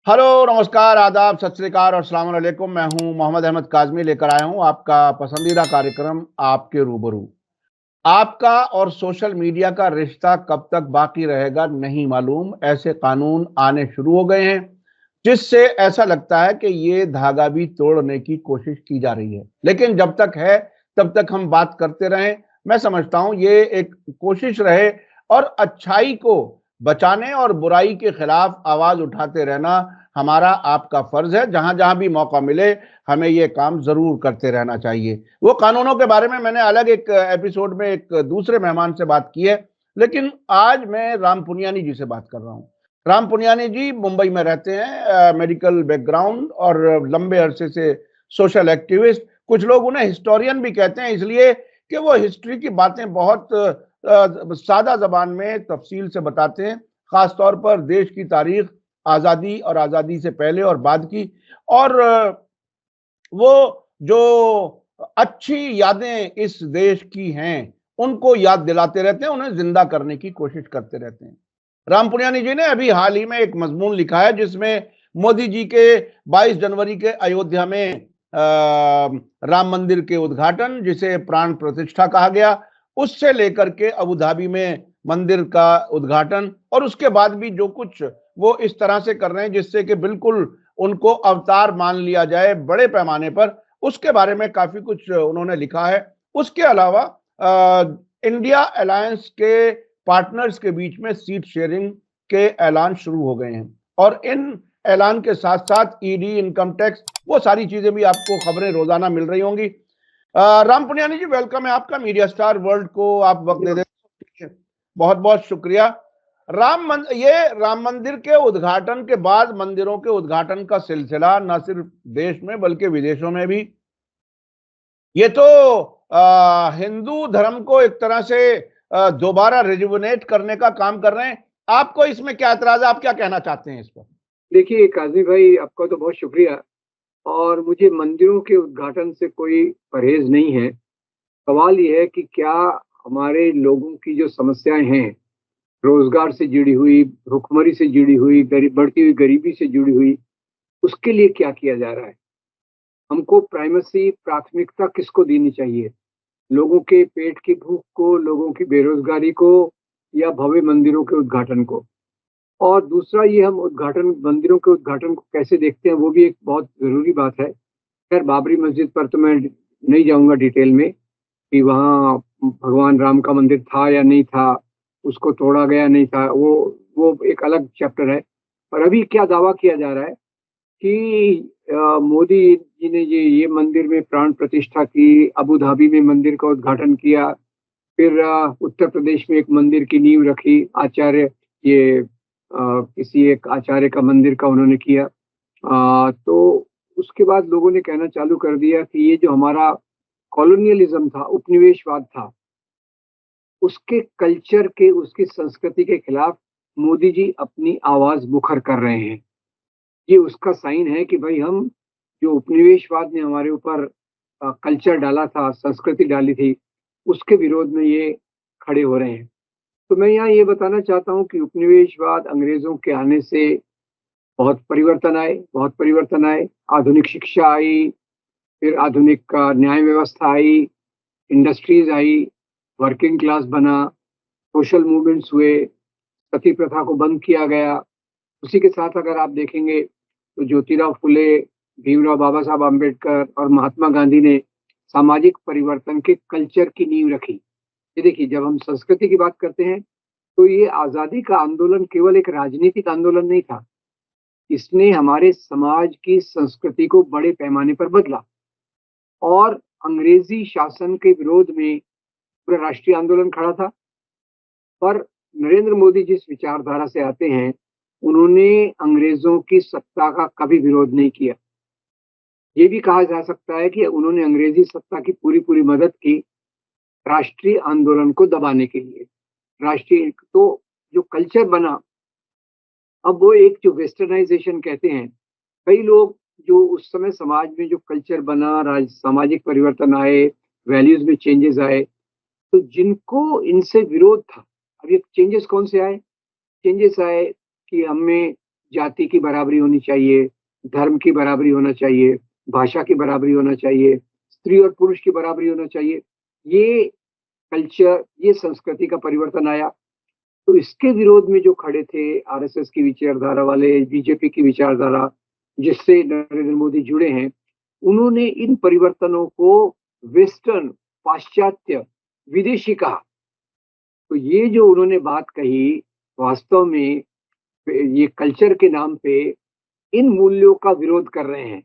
Hello, नमस्कार, आदाब, सत श्री अकाल और अस्सलाम वालेकुम। मैं हूं मोहम्मद अहमद काज़मी, लेकर आया हूं आपका पसंदीदा कार्यक्रम आपके रूबरू। आपका और सोशल मीडिया का रिश्ता कब तक बाकी रहेगा नहीं मालूम। ऐसे कानून आने शुरू हो गए हैं जिससे ऐसा लगता है कि ये धागा भी तोड़ने की कोशिश की जा रही है, लेकिन जब तक है तब तक हम बात करते रहें। मैं समझता हूं ये एक कोशिश रहे और अच्छाई को बचाने और बुराई के खिलाफ आवाज उठाते रहना हमारा आपका फर्ज है। जहां जहां भी मौका मिले हमें ये काम जरूर करते रहना चाहिए। वो कानूनों के बारे में मैंने अलग एक एपिसोड में एक दूसरे मेहमान से बात की है, लेकिन आज मैं राम पुनियानी जी से बात कर रहा हूं। राम पुनियानी जी मुंबई में रहते हैं, मेडिकल बैकग्राउंड और लंबे अरसे से सोशल एक्टिविस्ट। कुछ लोग उन्हें हिस्टोरियन भी कहते हैं, इसलिए कि वो हिस्ट्री की बातें बहुत सादा जबान में तफसील से बताते हैं, खासतौर पर देश की तारीख, आज़ादी और आज़ादी से पहले और बाद की। और वो जो अच्छी यादें इस देश की हैं, उनको याद दिलाते रहते हैं, उन्हें जिंदा करने की कोशिश करते रहते हैं। राम पुनियानी जी ने अभी हाल ही में एक मजमून लिखा है जिसमें मोदी जी के 22 जनवरी के अयोध्या में राम मंदिर के उद्घाटन, जिसे प्राण प्रतिष्ठा कहा गया, उससे लेकर के अबू धाबी में मंदिर का उद्घाटन और उसके बाद भी जो कुछ वो इस तरह से कर रहे हैं जिससे कि बिल्कुल उनको अवतार मान लिया जाए बड़े पैमाने पर, उसके बारे में काफी कुछ उन्होंने लिखा है। उसके अलावा इंडिया अलायंस के पार्टनर्स के बीच में सीट शेयरिंग के ऐलान शुरू हो गए हैं और इन ऐलान के साथ साथ ईडी, इनकम टैक्स, वो सारी चीजें भी आपको खबरें रोजाना मिल रही होंगी। राम पुनियानी जी, वेलकम है आपका मीडिया स्टार वर्ल्ड को, आप वक्त दे दे, बहुत बहुत शुक्रिया। ये राम मंदिर के उद्घाटन के बाद मंदिरों के उद्घाटन का सिलसिला न सिर्फ देश में बल्कि विदेशों में भी, ये तो हिंदू धर्म को एक तरह से दोबारा रिजुविनेट करने का काम कर रहे हैं। आपको इसमें क्या एतराज है? आप क्या कहना चाहते हैं इस पर? देखिए काजी भाई, आपका तो बहुत शुक्रिया। और मुझे मंदिरों के उद्घाटन से कोई परहेज नहीं है। सवाल ये है कि क्या हमारे लोगों की जो समस्याएं हैं, रोजगार से जुड़ी हुई, भुखमरी से जुड़ी हुई, गरीब बढ़ती हुई गरीबी से जुड़ी हुई, उसके लिए क्या किया जा रहा है? हमको प्राइमेसी, प्राथमिकता किसको देनी चाहिए? लोगों के पेट की भूख को, लोगों की बेरोजगारी को, या भव्य मंदिरों के उद्घाटन को? और दूसरा, ये हम उद्घाटन, मंदिरों के उद्घाटन को कैसे देखते हैं, वो भी एक बहुत जरूरी बात है। खैर, बाबरी मस्जिद पर तो मैं नहीं जाऊंगा डिटेल में कि वहाँ भगवान राम का मंदिर था या नहीं था, उसको तोड़ा गया नहीं था, वो एक अलग चैप्टर है। और अभी क्या दावा किया जा रहा है कि मोदी जी ने ये मंदिर में प्राण प्रतिष्ठा की, अबू धाबी में मंदिर का उद्घाटन किया, फिर उत्तर प्रदेश में एक मंदिर की नींव रखी, आचार्य, ये किसी एक आचार्य का मंदिर का उन्होंने किया। तो उसके बाद लोगों ने कहना चालू कर दिया कि ये जो हमारा कॉलोनियलिज्म था, उपनिवेशवाद था, उसके कल्चर के, उसकी संस्कृति के खिलाफ मोदी जी अपनी आवाज मुखर कर रहे हैं। ये उसका साइन है कि भाई, हम जो उपनिवेशवाद ने हमारे ऊपर कल्चर डाला था, संस्कृति डाली थी, उसके विरोध में ये खड़े हो रहे हैं। तो मैं यहाँ ये बताना चाहता हूँ कि उपनिवेशवाद, अंग्रेजों के आने से बहुत परिवर्तन आए, बहुत परिवर्तन आए। आधुनिक शिक्षा आई, फिर आधुनिक न्याय व्यवस्था आई, इंडस्ट्रीज आई, वर्किंग क्लास बना, सोशल मूवमेंट्स हुए, सती प्रथा को बंद किया गया। उसी के साथ अगर आप देखेंगे तो ज्योतिराव फुले, भीमराव बाबा साहब आम्बेडकर और महात्मा गांधी ने सामाजिक परिवर्तन के कल्चर की नींव रखी। ये देखिए, जब हम संस्कृति की बात करते हैं तो ये आजादी का आंदोलन केवल एक राजनीतिक आंदोलन नहीं था, इसने हमारे समाज की संस्कृति को बड़े पैमाने पर बदला। और अंग्रेजी शासन के विरोध में पूरा राष्ट्रीय आंदोलन खड़ा था। पर नरेंद्र मोदी जिस विचारधारा से आते हैं, उन्होंने अंग्रेजों की सत्ता का कभी विरोध नहीं किया। ये भी कहा जा सकता है कि उन्होंने अंग्रेजी सत्ता की पूरी पूरी मदद की राष्ट्रीय आंदोलन को दबाने के लिए। राष्ट्रीय तो जो कल्चर बना, अब वो एक जो वेस्टर्नाइजेशन कहते हैं, कई लोग जो उस समय समाज में जो कल्चर बना, सामाजिक परिवर्तन आए, वैल्यूज में चेंजेस आए, तो जिनको इनसे विरोध था, अब ये चेंजेस कौन से आए? चेंजेस आए कि हमें जाति की बराबरी होनी चाहिए, धर्म की बराबरी होना चाहिए, भाषा की बराबरी होना चाहिए, स्त्री और पुरुष की बराबरी होना चाहिए। ये कल्चर, ये संस्कृति का परिवर्तन आया। तो इसके विरोध में जो खड़े थे आरएसएस की विचारधारा वाले, बीजेपी की विचारधारा जिससे नरेंद्र मोदी जुड़े हैं, उन्होंने इन परिवर्तनों को वेस्टर्न, पाश्चात्य, विदेशी कहा। तो ये जो उन्होंने बात कही, वास्तव में ये कल्चर के नाम पे इन मूल्यों का विरोध कर रहे हैं।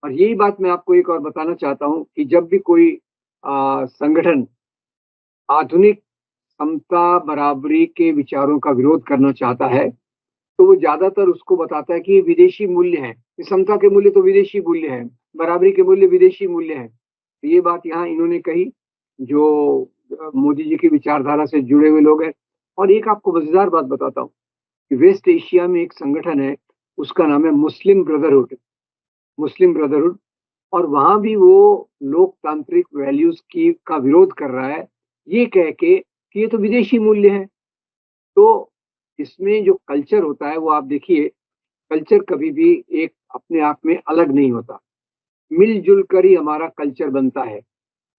और यही बात मैं आपको एक और बताना चाहता हूं कि जब भी कोई संगठन आधुनिक समता बराबरी के विचारों का विरोध करना चाहता है, तो वो ज्यादातर उसको बताता है कि ये विदेशी मूल्य हैं, ये समता के मूल्य तो विदेशी मूल्य हैं, बराबरी के मूल्य विदेशी मूल्य हैं। तो ये बात यहाँ इन्होंने कही, जो मोदी जी की विचारधारा से जुड़े हुए लोग हैं। और एक आपको मजेदार बात बताता हूँ कि वेस्ट एशिया में एक संगठन है, उसका नाम है मुस्लिम ब्रदरहुड, मुस्लिम ब्रदरहुड। और वहां भी वो लोकतांत्रिक वैल्यूज की का विरोध कर रहा है, ये कह के कि ये तो विदेशी मूल्य है। तो इसमें जो कल्चर होता है वो आप देखिए, कल्चर कभी भी एक अपने आप में अलग नहीं होता, मिलजुल कर ही हमारा कल्चर बनता है।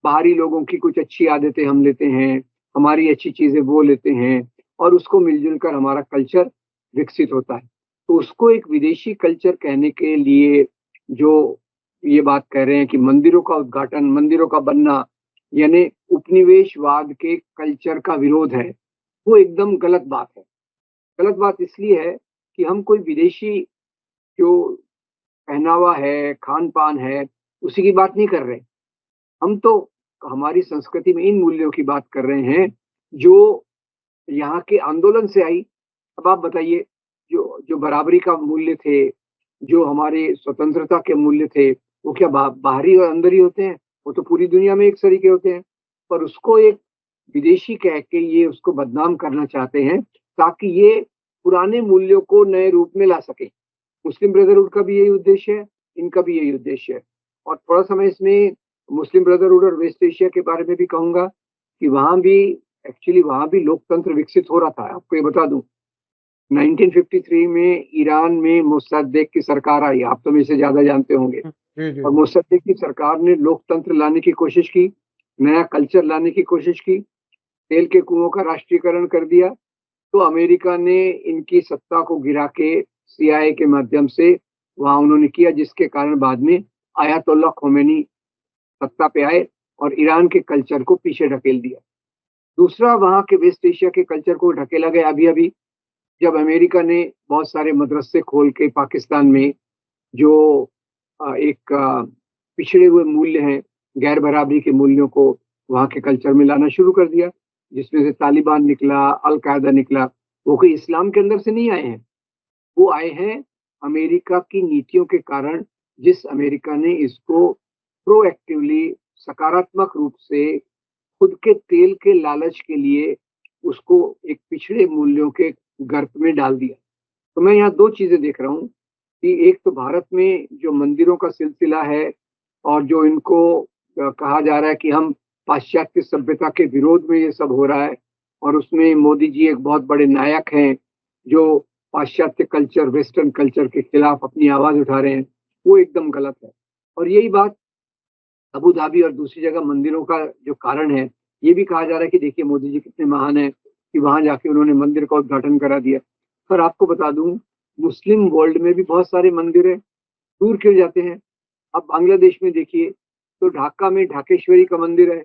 बाहरी लोगों की कुछ अच्छी आदतें हम लेते हैं, हमारी अच्छी चीजें वो लेते हैं, और उसको मिलजुल कर हमारा कल्चर विकसित होता है। तो उसको एक विदेशी कल्चर कहने के लिए जो ये बात कह रहे हैं कि मंदिरों का उद्घाटन, मंदिरों का बनना, यानी उपनिवेशवाद के कल्चर का विरोध है, वो एकदम गलत बात है। गलत बात इसलिए है कि हम कोई विदेशी जो पहनावा है, खान पान है, उसी की बात नहीं कर रहे। हम तो हमारी संस्कृति में इन मूल्यों की बात कर रहे हैं जो यहाँ के आंदोलन से आई। अब आप बताइए, जो जो बराबरी का मूल्य थे, जो हमारे स्वतंत्रता के मूल्य थे, वो क्या बाहरी और अंदर ही होते हैं? वो तो पूरी दुनिया में एक तरीके होते हैं। पर उसको एक विदेशी कह के ये उसको बदनाम करना चाहते हैं ताकि ये पुराने मूल्यों को नए रूप में ला सके। मुस्लिम ब्रदरहुड का भी यही उद्देश्य है, इनका भी यही उद्देश्य है। और थोड़ा सा मैं इसमें मुस्लिम ब्रदरहुड और वेस्ट एशिया के बारे में भी कहूंगा कि वहां भी एक्चुअली वहां भी लोकतंत्र विकसित हो रहा था। आपको ये बता दूं, 1953 में ईरान में मोसद्देक की सरकार आई, आप तो मेरे से ज्यादा जानते होंगे। जी जी और जी। मोसद्देक की सरकार ने लोकतंत्र लाने की कोशिश की, नया कल्चर लाने की कोशिश की, तेल के कुओं का राष्ट्रीयकरण कर दिया। तो अमेरिका ने इनकी सत्ता को गिरा के सीआईए के माध्यम से वहां उन्होंने किया, जिसके कारण बाद में आयतुल्लाह खोमेनी सत्ता पे आए और ईरान के कल्चर को पीछे ढकेल दिया। दूसरा, वहां के वेस्ट एशिया के कल्चर को ढकेला गया अभी अभी, जब अमेरिका ने बहुत सारे मदरसे खोल के पाकिस्तान में जो एक पिछड़े हुए मूल्य हैं, गैर बराबरी के मूल्यों को वहाँ के कल्चर में लाना शुरू कर दिया, जिसमें से तालिबान निकला, अल कायदा निकला। वो कोई इस्लाम के अंदर से नहीं आए हैं, वो आए हैं अमेरिका की नीतियों के कारण, जिस अमेरिका ने इसको प्रोएक्टिवली, सकारात्मक रूप से खुद के तेल के लालच के लिए उसको एक पिछड़े मूल्यों के गर्त में डाल दिया। तो मैं यहाँ दो चीजें देख रहा हूँ कि एक तो भारत में जो मंदिरों का सिलसिला है और जो इनको कहा जा रहा है कि हम पाश्चात्य सभ्यता के विरोध में ये सब हो रहा है, और उसमें मोदी जी एक बहुत बड़े नायक हैं जो पाश्चात्य कल्चर, वेस्टर्न कल्चर के खिलाफ अपनी आवाज उठा रहे हैं, वो एकदम गलत है। और यही बात अबू धाबी और दूसरी जगह मंदिरों का जो कारण है, ये भी कहा जा रहा है कि देखिए मोदी जी कितने महान हैं कि वहां जाके उन्होंने मंदिर का उद्घाटन करा दिया। पर आपको बता दूं, मुस्लिम वर्ल्ड में भी बहुत सारे मंदिर हैं, दूर क्यों जाते हैं? अब बांग्लादेश में देखिए तो ढाका में ढाकेश्वरी का मंदिर है,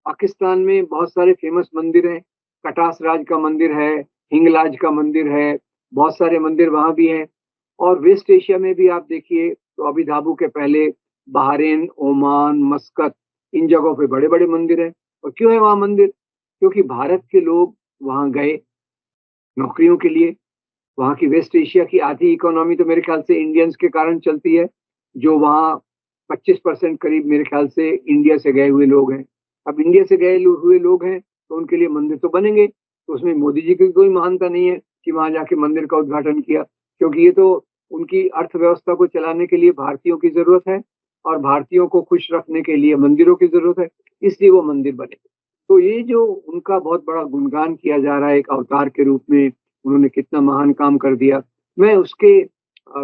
पाकिस्तान में बहुत सारे फेमस मंदिर हैं, कटास राज का मंदिर है, हिंगलाज का मंदिर है, बहुत सारे मंदिर वहां भी हैं। और वेस्ट एशिया में भी आप देखिए तो अभी धाबू के पहले बहरीन, ओमान, मस्कत, इन जगहों पे बड़े बड़े मंदिर हैं। और क्यों है वहां मंदिर? क्योंकि भारत के लोग वहां गए नौकरियों के लिए। वहाँ की वेस्ट एशिया की आधी इकोनॉमी तो मेरे ख्याल से इंडियंस के कारण चलती है, जो वहाँ 25% करीब मेरे ख्याल से इंडिया से गए हुए लोग हैं। अब इंडिया से गए हुए लोग हैं तो उनके लिए मंदिर तो बनेंगे। तो उसमें मोदी जी की कोई महानता नहीं है कि वहां जाके मंदिर का उद्घाटन किया, क्योंकि ये तो उनकी अर्थव्यवस्था को चलाने के लिए भारतीयों की जरूरत है और भारतीयों को खुश रखने के लिए मंदिरों की जरूरत है, इसलिए वो मंदिर बने। तो ये जो उनका बहुत बड़ा गुणगान किया जा रहा है एक अवतार के रूप में, उन्होंने कितना महान काम कर दिया, मैं उसके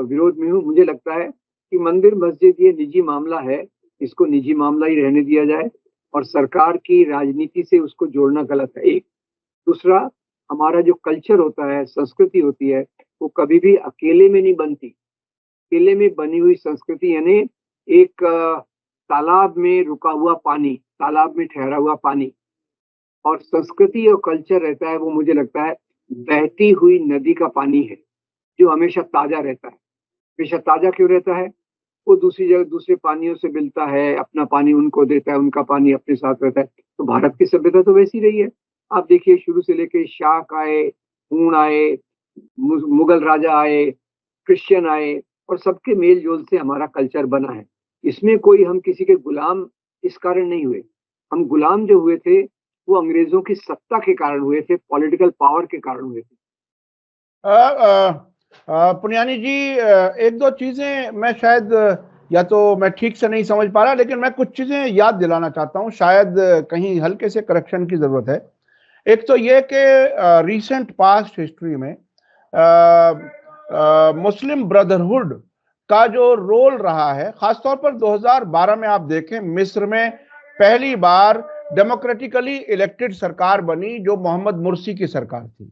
विरोध में हूँ। मुझे लगता है कि मंदिर मस्जिद ये निजी मामला है, इसको निजी मामला ही रहने दिया जाए और सरकार की राजनीति से उसको जोड़ना गलत है, एक। दूसरा, हमारा जो कल्चर होता है, संस्कृति होती है, वो कभी भी अकेले में नहीं बनती। अकेले में बनी हुई संस्कृति यानी एक तालाब में रुका हुआ पानी, तालाब में ठहरा हुआ पानी, और संस्कृति और कल्चर रहता है वो मुझे लगता है बहती हुई नदी का पानी है, जो हमेशा ताजा रहता है। हमेशा ताजा क्यों रहता है? वो दूसरी जगह दूसरे पानियों से मिलता है, अपना पानी उनको देता है, उनका पानी अपने साथ रहता है। तो भारत की सभ्यता तो वैसी रही है। आप देखिए, शुरू से लेके शाक आए, हूण आए, मुगल राजा आए, क्रिश्चियन आए, और सबके मेल जोल से हमारा कल्चर बना है। इसमें कोई हम किसी के गुलाम इस कारण नहीं हुए। हम गुलाम जो हुए थे वो अंग्रेजों की सत्ता के कारण हुए थे, पॉलिटिकल पावर के कारण हुए थे। पुनियानी जी, एक दो चीजें मैं शायद या तो मैं ठीक से नहीं समझ पा रहा, लेकिन मैं कुछ चीजें याद दिलाना चाहता हूं, शायद कहीं हल्के से करेक्शन की जरूरत है। एक तो ये कि रीसेंट पास्ट हिस्ट्री में मुस्लिम ब्रदरहुड का जो रोल रहा है, खासतौर पर 2012 में आप देखें, मिस्र में पहली बार डेमोक्रेटिकली इलेक्टेड सरकार बनी जो मोहम्मद मुर्सी की सरकार थी,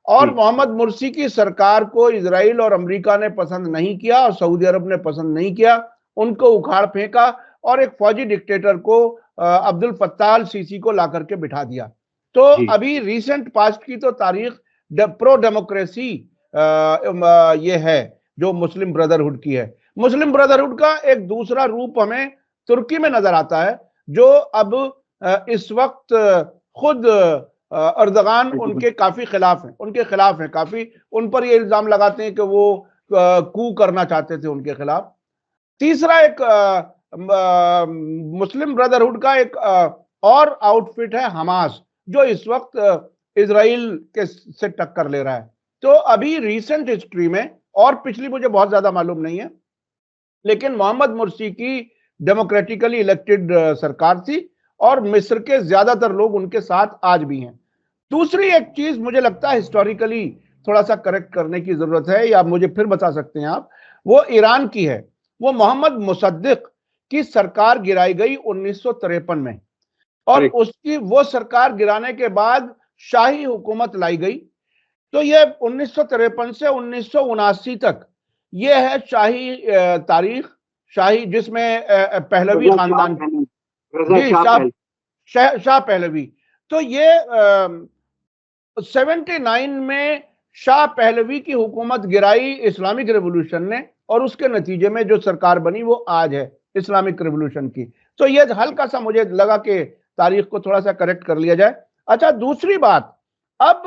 और मोहम्मद मुर्सी की सरकार को इजराइल और अमेरिका ने पसंद नहीं किया और सऊदी अरब ने पसंद नहीं किया, उनको उखाड़ फेंका और एक फौजी डिक्टेटर को अब्दुल फत्ताह अल सीसी को ला करके बिठा दिया। तो अभी रिसेंट पास्ट की तो तारीख प्रो डेमोक्रेसी ये है जो मुस्लिम ब्रदरहुड की है। मुस्लिम ब्रदरहुड का एक दूसरा रूप हमें तुर्की में नजर आता है, जो अब इस वक्त खुद अर्दगान उनके काफी खिलाफ हैं, उनके खिलाफ हैं, काफी उन पर ये इल्जाम लगाते हैं कि वो कू करना चाहते थे उनके खिलाफ। तीसरा, एक मुस्लिम ब्रदरहुड का एक और आउटफिट है हमास, जो इस वक्त इजराइल के से टक्कर ले रहा है। तो अभी रिसेंट हिस्ट्री में, और पिछली मुझे बहुत ज्यादा मालूम नहीं है, लेकिन मोहम्मद मुर्सी की डेमोक्रेटिकली इलेक्टेड सरकार थी और मिस्र के ज्यादातर लोग उनके साथ आज भी हैं। दूसरी एक चीज मुझे लगता है हिस्टोरिकली थोड़ा सा करेक्ट करने की जरूरत है, या मुझे फिर बता सकते हैं आप, वो ईरान की है। वो मोहम्मद मुसद्दिक की सरकार गिराई गई 1953 में, और उसकी वो सरकार गिराने के बाद शाही हुकूमत लाई गई। तो ये 1953 से 1979 तक ये है शाही तारीख, शाही, जिसमें पहलवी खानदान, शाह पहलवी। तो ये 79 में शाह पहलवी की हुकूमत गिराई इस्लामिक रेवोल्यूशन ने, और उसके नतीजे में जो सरकार बनी वो आज है इस्लामिक रेवोल्यूशन की। तो ये हल्का सा मुझे लगा कि तारीख को थोड़ा सा करेक्ट कर लिया जाए। अच्छा, दूसरी बात, अब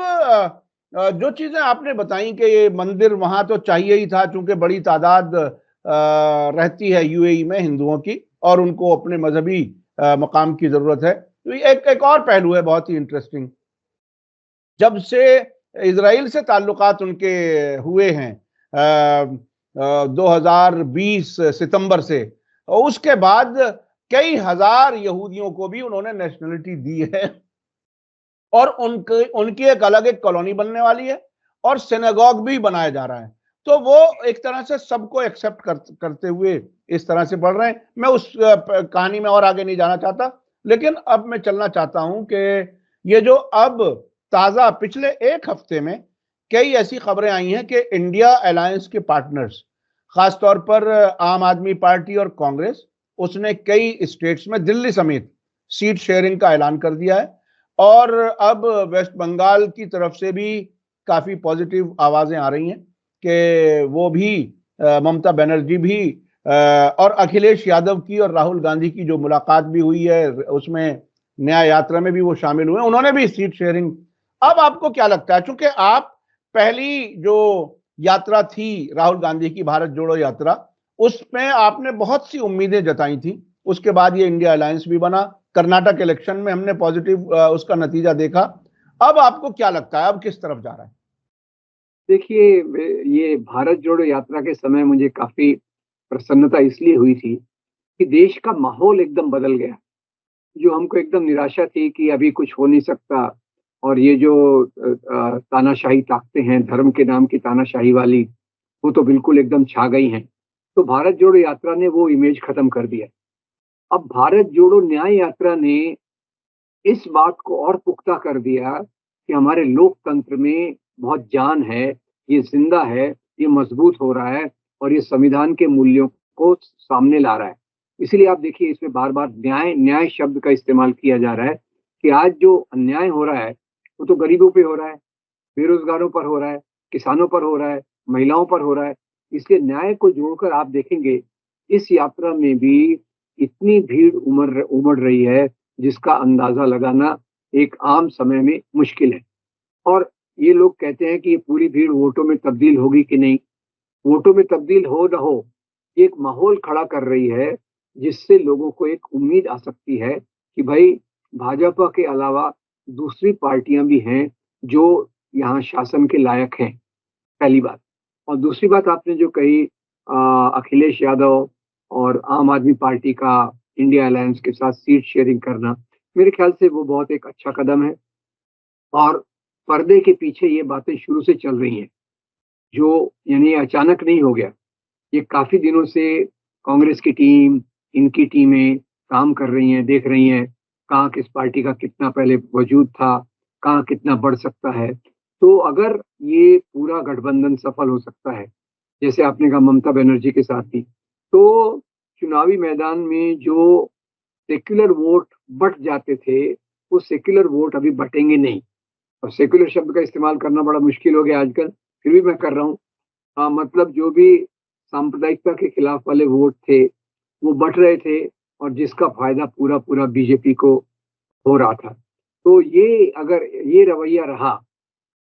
जो चीजें आपने बताई कि ये मंदिर वहां तो चाहिए ही था, चूंकि बड़ी तादाद रहती है यूएई में हिंदुओं की, और उनको अपने मजहबी मकाम की जरूरत है। तो एक और पहलू है बहुत ही इंटरेस्टिंग, जब से इजराइल से ताल्लुकात उनके हुए हैं 2020 सितंबर से, उसके बाद कई हजार यहूदियों को भी उन्होंने नेशनलिटी दी है, और उनकी एक अलग एक कॉलोनी बनने वाली है, और सिनेगॉग भी बनाया जा रहा है। तो वो एक तरह से सबको एक्सेप्ट करते हुए इस तरह से बढ़ रहे हैं। मैं उस कहानी में और आगे नहीं जाना चाहता, लेकिन अब मैं चलना चाहता हूं कि ये जो अब ताजा पिछले एक हफ्ते में कई ऐसी खबरें आई हैं कि इंडिया अलायंस के पार्टनर्स, खासतौर पर आम आदमी पार्टी और कांग्रेस, उसने कई स्टेट्स में दिल्ली समेत सीट शेयरिंग का ऐलान कर दिया है, और अब वेस्ट बंगाल की तरफ से भी काफी पॉजिटिव आवाजें आ रही हैं कि वो भी ममता बनर्जी भी और अखिलेश यादव की और राहुल गांधी की जो मुलाकात भी हुई है, उसमें न्याय यात्रा में भी वो शामिल हुए, उन्होंने भी सीट शेयरिंग। अब आपको क्या लगता है, चूंकि आप पहली जो यात्रा थी राहुल गांधी की, भारत जोड़ो यात्रा, उसमें आपने बहुत सी उम्मीदें जताई थी, उसके बाद ये इंडिया अलायंस भी बना, कर्नाटक इलेक्शन में हमने पॉजिटिव उसका नतीजा देखा। अब आपको क्या लगता है, अब किस तरफ जा रहा है? देखिए, ये भारत जोड़ो यात्रा के समय मुझे काफी प्रसन्नता इसलिए हुई थी कि देश का माहौल एकदम बदल गया। जो हमको एकदम निराशा थी कि अभी कुछ हो नहीं सकता, और ये जो तानाशाही ताकतें हैं, धर्म के नाम की तानाशाही वाली, वो तो बिल्कुल एकदम छा गई हैं। तो भारत जोड़ो यात्रा ने वो इमेज खत्म कर दिया। अब भारत जोड़ो न्याय यात्रा ने इस बात को और पुख्ता कर दिया कि हमारे लोकतंत्र में बहुत जान है, ये जिंदा है, ये मजबूत हो रहा है और ये संविधान के मूल्यों को सामने ला रहा है। इसीलिए आप देखिए इसमें बार-बार न्याय न्याय शब्द का इस्तेमाल किया जा रहा है कि आज जो अन्याय हो रहा है, वो तो गरीबों पे हो रहा है, बेरोजगारों पर हो रहा है, किसानों पर हो रहा है, महिलाओं पर हो रहा है। इसलिए न्याय को जोड़कर आप देखेंगे, इस यात्रा में भी इतनी भीड़ उमड़ रही है, जिसका अंदाजा लगाना एक आम समय में मुश्किल है। और ये लोग कहते हैं कि ये पूरी भीड़ वोटों में तब्दील होगी कि नहीं, वोटों में तब्दील हो ना हो, ये एक माहौल खड़ा कर रही है, जिससे लोगों को एक उम्मीद आ सकती है कि भाई भाजपा के अलावा दूसरी पार्टियां भी हैं जो यहाँ शासन के लायक हैं, पहली बात। और दूसरी बात आपने जो कही अखिलेश यादव और आम आदमी पार्टी का इंडिया अलायंस के साथ सीट शेयरिंग करना, मेरे ख्याल से वो बहुत एक अच्छा कदम है। और पर्दे के पीछे ये बातें शुरू से चल रही हैं, जो यानी अचानक नहीं हो गया। ये काफ़ी दिनों से कांग्रेस की टीम, इनकी टीमें काम कर रही हैं, देख रही हैं, कहाँ किस पार्टी का कितना पहले वजूद था, कहाँ कितना बढ़ सकता है। तो अगर ये पूरा गठबंधन सफल हो सकता है, जैसे आपने कहा ममता बनर्जी के साथ ही, तो चुनावी मैदान में जो सेक्युलर वोट बँट जाते थे, वो सेक्युलर वोट अभी बँटेंगे नहीं। और सेक्युलर शब्द का इस्तेमाल करना बड़ा मुश्किल हो गया आजकल, फिर भी मैं कर रहा हूँ। मतलब जो भी सांप्रदायिकता के खिलाफ वाले वोट थे, वो बँट रहे थे और जिसका फ़ायदा पूरा-पूरा बीजेपी को हो रहा था। तो ये अगर ये रवैया रहा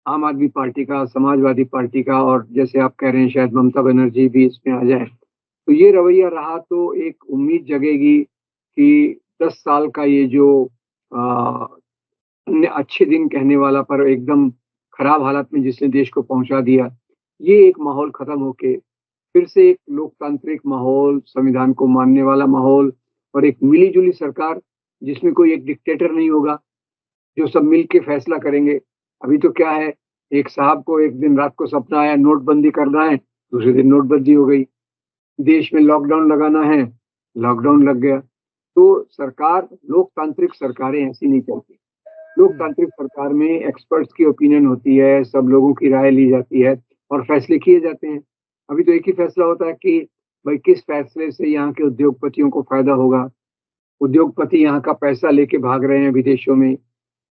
आम आदमी पार्टी का, समाजवादी पार्टी का और जैसे आप कह रहे हैं शायद ममता बनर्जी भी इसमें आ जाए, तो ये रवैया रहा तो एक उम्मीद जगेगी कि 10 साल का ये जो अ, अच्छे दिन कहने वाला पर एकदम खराब हालत में जिसने देश को पहुँचा दिया, ये एक माहौल खत्म होके फिर से एक लोकतांत्रिक माहौल, संविधान को मानने वाला माहौल और एक मिली-जुली सरकार जिसमें कोई एक डिक्टेटर नहीं होगा, जो सब मिल के फैसला करेंगे। अभी तो क्या है, एक साहब को एक दिन रात को सपना आया नोटबंदी करना है, दूसरे दिन नोटबंदी हो गई। देश में लॉकडाउन लगाना है, लॉकडाउन लग गया। तो सरकार लोकतांत्रिक सरकारें ऐसी नहीं चलती। लोकतांत्रिक सरकार में एक्सपर्ट्स की ओपिनियन होती है, सब लोगों की राय ली जाती है और फैसले किए जाते हैं। अभी तो एक ही फैसला होता है कि भाई किस फैसले से यहाँ के उद्योगपतियों को फ़ायदा होगा। उद्योगपति यहाँ का पैसा लेके भाग रहे हैं विदेशों में।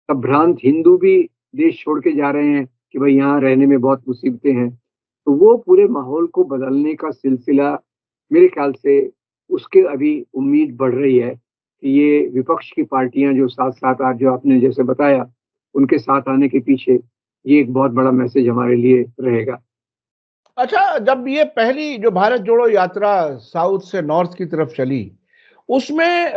तब भ्रांत हिंदू भी देश छोड़ के जा रहे हैं कि भाई यहाँ रहने में बहुत मुसीबतें हैं। तो वो पूरे माहौल को बदलने का सिलसिला मेरे ख्याल से उसके अभी उम्मीद बढ़ रही है कि ये विपक्ष की पार्टियां जो साथ-साथ आज जो आपने जैसे बताया, उनके साथ आने के पीछे ये एक बहुत बड़ा मैसेज हमारे लिए रहेगा। अच्छा, जब ये पहली जो भारत जोड़ो यात्रा साउथ से नॉर्थ की तरफ चली, उसमें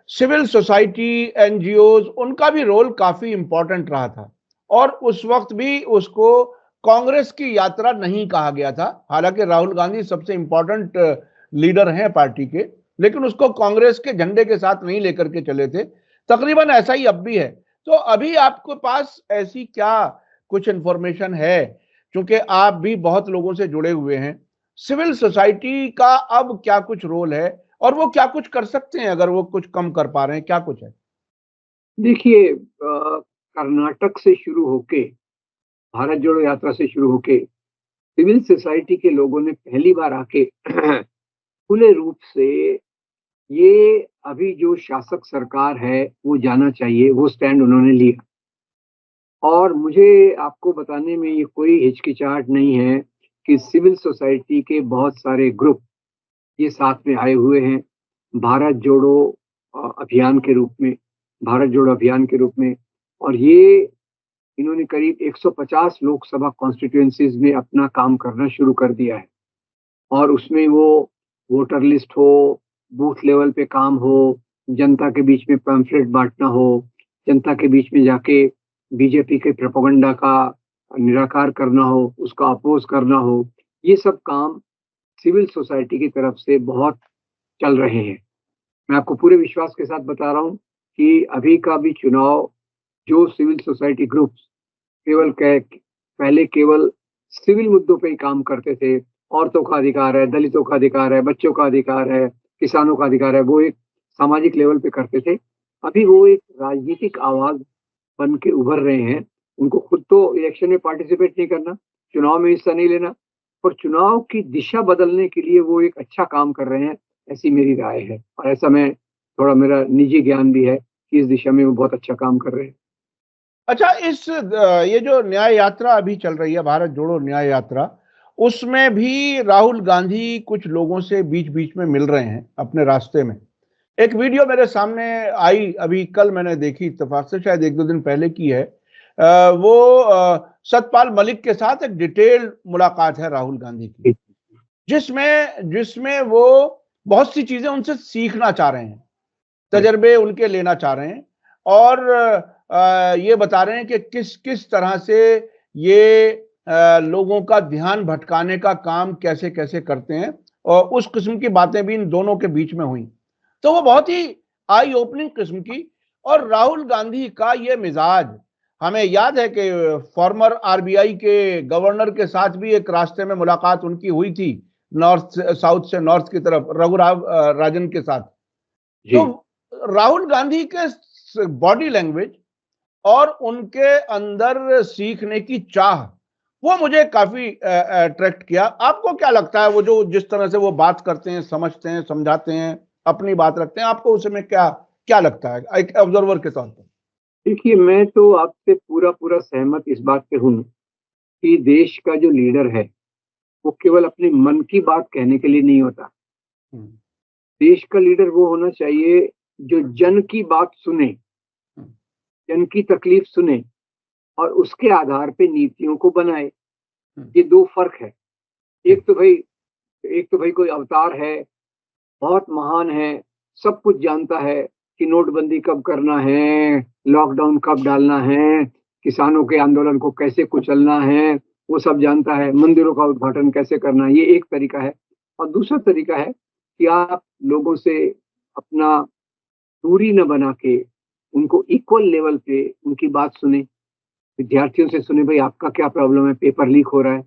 सिविल सोसाइटी, एनजीओज़ उनका भी रोल काफ़ी इम्पोर्टेंट रहा था और उस वक़्त भी उसको कांग्रेस की यात्रा नहीं कहा गया था। हालाँकि राहुल गांधी सबसे इम्पोर्टेंट लीडर हैं पार्टी के, लेकिन उसको कांग्रेस के झंडे के साथ नहीं लेकर के चले थे। तकरीबन ऐसा ही अब भी है। तो अभी आपके पास ऐसी क्या कुछ इन्फॉर्मेशन है, क्योंकि आप भी बहुत लोगों से जुड़े हुए हैं, सिविल सोसाइटी का अब क्या कुछ रोल है और वो क्या कुछ कर सकते हैं अगर वो कुछ कम कर पा रहे हैं, क्या कुछ है? देखिए कर्नाटक से शुरू होके, भारत जोड़ो यात्रा से शुरू होके, सिविल सोसाइटी के लोगों ने पहली बार आके खुले रूप से ये अभी जो शासक सरकार है, वो जाना चाहिए, वो स्टैंड उन्होंने लिया। और मुझे आपको बताने में ये कोई हिचकिचाहट नहीं है कि सिविल सोसाइटी के बहुत सारे ग्रुप ये साथ में आए हुए हैं, भारत जोड़ो अभियान के रूप में, भारत जोड़ो अभियान के रूप में। और ये इन्होंने करीब 150 लोकसभा कॉन्स्टिट्यूएंसीज़ में अपना काम करना शुरू कर दिया है। और उसमें वो वोटर लिस्ट हो, बूथ लेवल पे काम हो, जनता के बीच में पैम्फलेट बाँटना हो, जनता के बीच में जाके बीजेपी के प्रोपेगेंडा का निराकार करना हो, उसका अपोज़ करना हो, ये सब काम सिविल सोसाइटी की तरफ से बहुत चल रहे हैं। मैं आपको पूरे विश्वास के साथ बता रहा हूँ कि अभी का भी चुनाव जो सिविल सोसाइटी ग्रुप्स पहले केवल सिविल मुद्दों पे ही काम करते थे, औरतों का अधिकार है, दलितों का अधिकार है, बच्चों का अधिकार है, किसानों का अधिकार है, वो एक सामाजिक लेवल पे करते थे। अभी वो एक राजनीतिक आवाज बन के उभर रहे हैं। उनको खुद तो इलेक्शन में पार्टिसिपेट नहीं करना, चुनाव में हिस्सा नहीं लेना, पर चुनाव की दिशा बदलने के लिए वो एक अच्छा काम कर रहे हैं, ऐसी मेरी राय है। और ऐसा मैं थोड़ा मेरा निजी ज्ञान भी है कि इस दिशा में वो बहुत अच्छा काम कर रहे हैं। अच्छा, ये जो न्याय यात्रा अभी चल रही है, भारत जोड़ो न्याय यात्रा, उसमें भी राहुल गांधी कुछ लोगों से बीच-बीच में मिल रहे हैं अपने रास्ते में। एक वीडियो मेरे सामने आई, अभी कल मैंने देखी, इत्तेफाक से शायद 1-2 दिन पहले की है। वो सतपाल मलिक के साथ एक डिटेल्ड मुलाकात है राहुल गांधी की, जिसमें जिसमें वो बहुत सी चीजें उनसे सीखना चाह रहे हैं, तजर्बे उनके लेना चाह रहे हैं, और ये बता रहे हैं कि किस किस तरह से ये लोगों का ध्यान भटकाने का काम कैसे कैसे करते हैं, और उस किस्म की बातें भी इन दोनों के बीच में हुई। तो वो बहुत ही आई ओपनिंग किस्म की। और राहुल गांधी का ये मिजाज, हमें याद है कि फॉर्मर आरबीआई के गवर्नर के साथ भी एक रास्ते में मुलाकात उनकी हुई थी, नॉर्थ साउथ से नॉर्थ की तरफ, रघुराव राजन के साथ। तो राहुल गांधी के बॉडी लैंग्वेज और उनके अंदर सीखने की चाह, वो मुझे काफी अट्रैक्ट किया। आपको क्या लगता है, वो जो जिस तरह से वो बात करते हैं, समझते हैं, समझाते हैं, अपनी बात रखते हैं, आपको उसमें क्या क्या लगता है एक ऑब्जर्वर के तौर पर? देखिए, मैं तो आपसे पूरा सहमत इस बात पे हूँ कि देश का जो लीडर है वो केवल अपने मन की बात कहने के लिए नहीं होता। हम्म, देश का लीडर वो होना चाहिए जो जन की बात सुने, हम्म, जन की तकलीफ सुने और उसके आधार पे नीतियों को बनाए। हम्म, ये दो फर्क है। एक तो भाई कोई अवतार है, बहुत महान है, सब कुछ जानता है कि नोटबंदी कब करना है, लॉकडाउन कब डालना है, किसानों के आंदोलन को कैसे कुचलना है, वो सब जानता है, मंदिरों का उद्घाटन कैसे करना है। ये एक तरीका है। और दूसरा तरीका है कि आप लोगों से अपना दूरी न बना के उनको इक्वल लेवल पे उनकी बात सुने। विद्यार्थियों से सुने, भाई आपका क्या प्रॉब्लम है, पेपर लीक हो रहा है।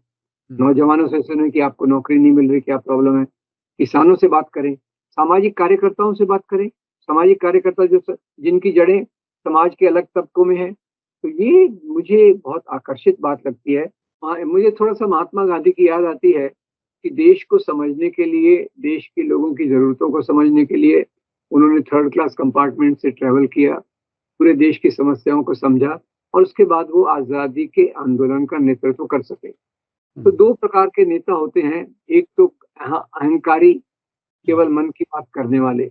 नौजवानों से सुने कि आपको नौकरी नहीं मिल रही, क्या प्रॉब्लम है। किसानों से बात करें, सामाजिक कार्यकर्ताओं से बात करें, सामाजिक कार्यकर्ता जिनकी जड़ें समाज के अलग तबकों में है। तो ये मुझे बहुत आकर्षित बात लगती है। मुझे थोड़ा सा महात्मा गांधी की याद आती है कि देश को समझने के लिए, देश के लोगों की जरूरतों को समझने के लिए उन्होंने थर्ड क्लास कंपार्टमेंट से ट्रेवल किया, पूरे देश की समस्याओं को समझा और उसके बाद वो आजादी के आंदोलन का नेतृत्व कर सके। तो दो प्रकार के नेता होते हैं, एक तो अहंकारी, केवल मन की बात करने वाले,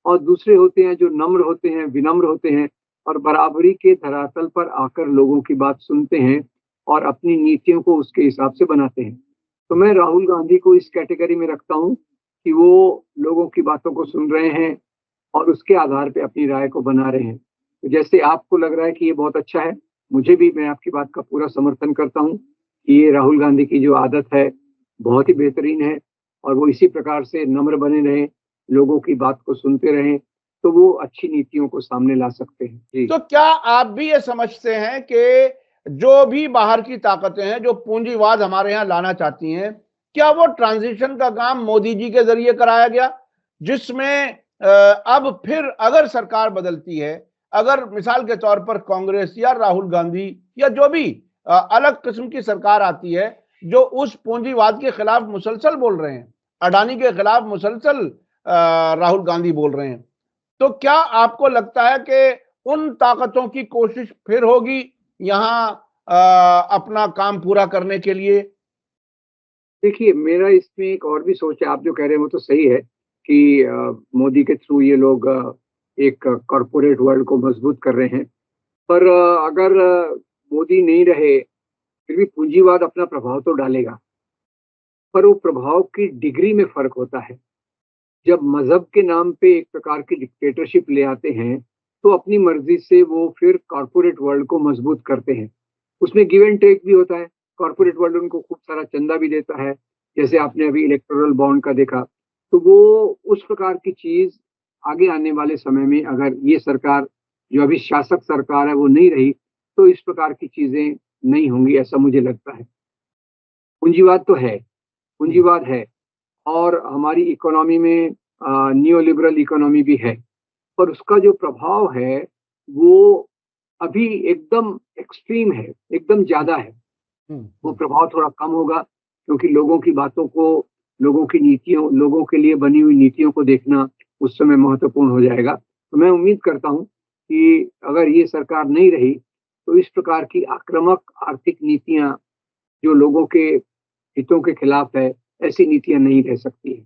और दूसरे होते हैं जो नम्र होते हैं, विनम्र होते हैं और बराबरी के धरातल पर आकर लोगों की बात सुनते हैं और अपनी नीतियों को उसके हिसाब से बनाते हैं। तो मैं राहुल गांधी को इस कैटेगरी में रखता हूँ कि वो लोगों की बातों को सुन रहे हैं और उसके आधार पे अपनी राय को बना रहे हैं। तो जैसे आपको लग रहा है कि ये बहुत अच्छा है, मुझे भी, मैं आपकी बात का पूरा समर्थन करता हूँ कि ये राहुल गांधी की जो आदत है बहुत ही बेहतरीन है और वो इसी प्रकार से नम्र बने रहें, लोगों की बात को सुनते रहें, तो वो अच्छी नीतियों को सामने ला सकते हैं। जी। तो क्या आप भी ये समझते हैं कि जो भी बाहर की ताकतें हैं, जो पूंजीवाद हमारे यहाँ लाना चाहती हैं, क्या वो ट्रांजिशन का काम मोदी जी के जरिए कराया गया, जिसमें अब फिर अगर सरकार बदलती है, अगर मिसाल के तौर पर कांग्रेस या राहुल गांधी या जो भी अलग किस्म की सरकार आती है, जो उस पूंजीवाद के खिलाफ मुसलसल बोल रहे हैं, अडानी के खिलाफ मुसलसल राहुल गांधी बोल रहे हैं, तो क्या आपको लगता है कि उन ताकतों की कोशिश फिर होगी यहां अपना काम पूरा करने के लिए? देखिए, मेरा इसमें एक और भी सोच है। आप जो कह रहे हैं वो तो सही है कि मोदी के थ्रू ये लोग एक कॉरपोरेट वर्ल्ड को मजबूत कर रहे हैं। पर अगर मोदी नहीं रहे, फिर भी पूंजीवाद अपना प्रभाव तो डालेगा, पर वो प्रभाव की डिग्री में फर्क होता है। जब मजहब के नाम पे एक प्रकार की डिक्टेटरशिप ले आते हैं, तो अपनी मर्जी से वो फिर कॉरपोरेट वर्ल्ड को मजबूत करते हैं। उसमें गिव एंड टेक भी होता है। कॉरपोरेट वर्ल्ड उनको खूब सारा चंदा भी देता है, जैसे आपने अभी इलेक्टोरल बॉन्ड का देखा। तो वो उस प्रकार की चीज आगे आने वाले समय में अगर ये सरकार जो अभी शासक सरकार है वो नहीं रही तो इस प्रकार की चीजें नहीं होंगी, ऐसा मुझे लगता है। पूंजीवाद तो है, पूंजीवाद है और हमारी इकोनॉमी में नियो लिबरल इकोनॉमी भी है, पर उसका जो प्रभाव है वो अभी एकदम एक्सट्रीम है, एकदम ज्यादा है। वो प्रभाव थोड़ा कम होगा क्योंकि लोगों की बातों को, लोगों की नीतियों, लोगों के लिए बनी हुई नीतियों को देखना उस समय महत्वपूर्ण हो जाएगा। तो मैं उम्मीद करता हूँ कि अगर ये सरकार नहीं रही तो इस प्रकार की आक्रामक आर्थिक नीतियां जो लोगों के हितों के खिलाफ है, ऐसी नीतियां नहीं रह सकती है।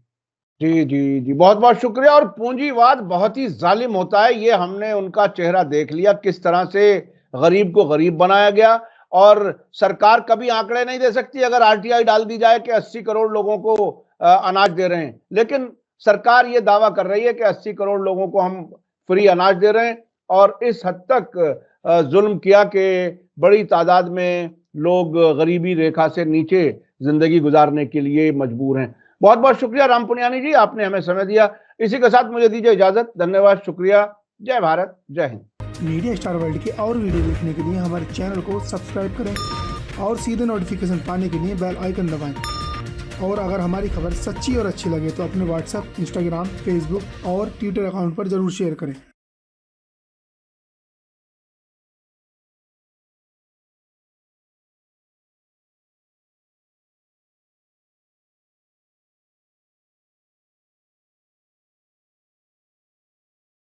जी, जी, जी। बहुत-बहुत शुक्रिया। और पूँजीवाद बहुत ही ज़ालिम होता है, ये हमने उनका चेहरा देख लिया, किस तरह से गरीब को गरीब बनाया गया। और सरकार कभी आंकड़े नहीं दे सकती अगर आरटीआई डाल दी जाए कि 80 करोड़ लोगों को अनाज दे रहे हैं। लेकिन सरकार ये दावा कर रही है कि 80 करोड़ लोगों को हम फ्री अनाज दे रहे हैं, और इस हद तक ज़ुल्म किया कि बड़ी तादाद में लोग गरीबी रेखा से नीचे ज़िंदगी गुज़ारने के लिए मजबूर हैं। बहुत-बहुत शुक्रिया राम पुनियानी जी, आपने हमें समय दिया। इसी के साथ मुझे दीजिए इजाजत। धन्यवाद, शुक्रिया। जय भारत, जय हिंद। मीडिया स्टार वर्ल्ड के और वीडियो देखने के लिए हमारे चैनल को सब्सक्राइब करें और सीधे नोटिफिकेशन पाने के लिए बेल आइकन दबाएं। और अगर हमारी खबर सच्ची और अच्छी लगे तो अपने व्हाट्सएप, इंस्टाग्राम, फेसबुक और ट्विटर अकाउंट पर जरूर शेयर करें।